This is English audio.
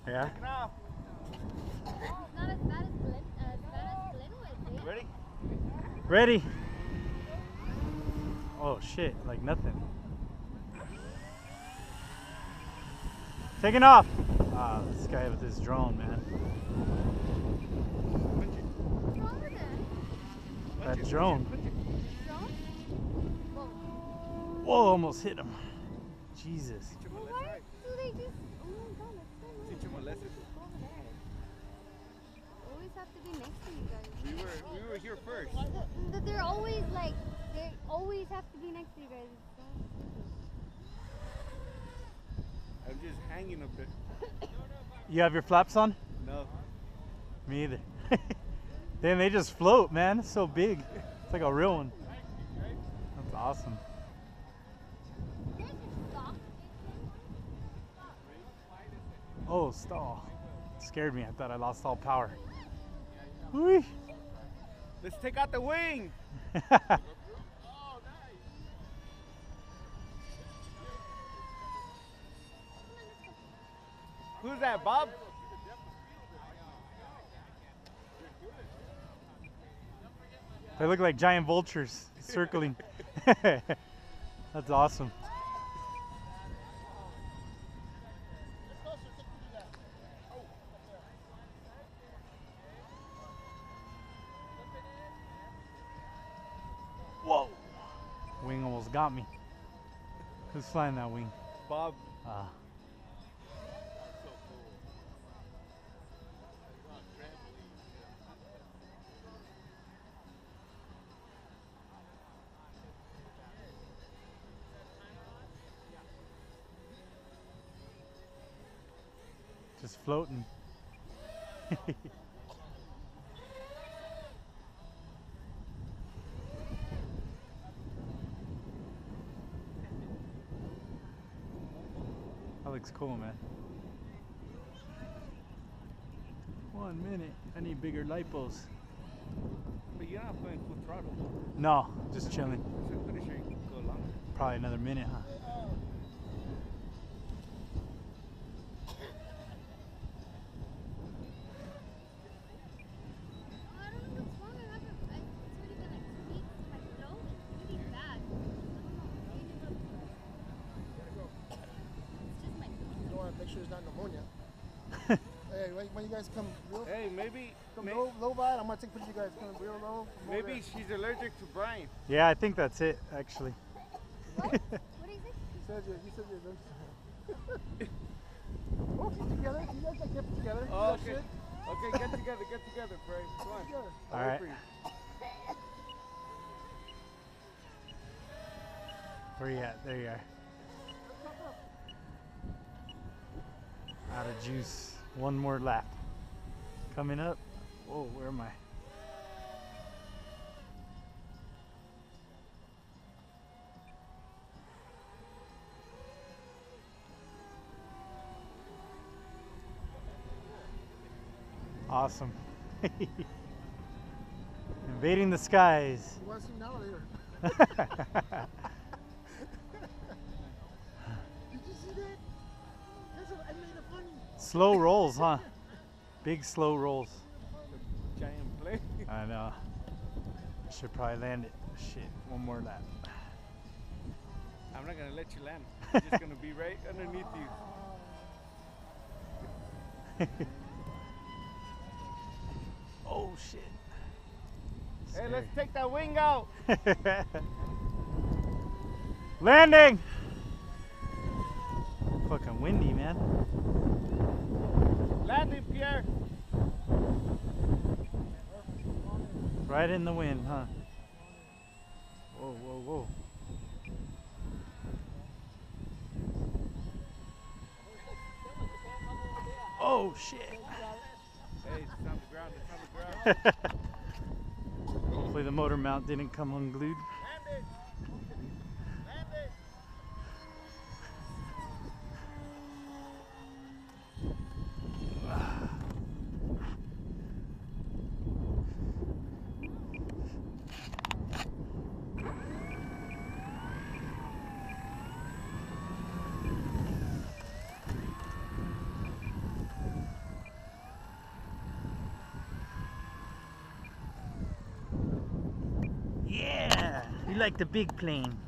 Yeah. Taking off. It's not as bad as Glenwood, eh? Ready? Ready. Oh shit, like nothing. Taking off. Ah, this guy with his drone, man. What's wrong with it? That drone. Drone? Whoa. Whoa, almost hit him. Jesus. Well, why do they just... Oh my god, let's go. Teach him a lesson. Go over there. Always have to be next to you guys. We were here first. They're always like... They always have to be next to you guys. It's so stupid. I'm just hanging up there. You have your flaps on? No. Me either. Then they just float, man. It's so big. It's like a real one. That's awesome. Oh, stall. Scared me. I thought I lost all power. Whee. Let's take out the wing. Who's that, Bob? They look like giant vultures circling. That's awesome. Whoa! Wing almost got me. Who's flying that wing? Bob. Just floating. That looks cool, man. 1 minute. I need bigger lipos. But you're not playing full throttle. No, just chilling. So I'm pretty sure you can go longer. Probably another minute, huh? Make sure it's not pneumonia. Hey, when you guys come real, Hey, maybe low vibe, I'm gonna take pictures of you guys come real low. maybe she's allergic to Brian. Yeah, I think that's it, actually. What? What is it? He said you're allergic. Oh, keep together. You guys gotta get together. Oh, okay. Okay, get together, Brian. Come on. Together. All right. Where you at? There you are. Out of juice. One more lap. Coming up. Whoa, where am I? Awesome. Invading the skies. You want to see now or later? Did you see that? I made it funny. Slow rolls, huh? Big slow rolls. Giant plane. I know. Should probably land it. Shit, one more lap. I'm not gonna let you land. I'm just gonna be right underneath you. Oh shit. Hey, let's take that wing out. Landing! Fucking windy, man. Landing, Pierre. Right in the wind, huh? Whoa, whoa, whoa. Oh shit. Hey, it's on the ground, it's on the ground. Hopefully the motor mount didn't come unglued. Land it. Land it. like the big plane.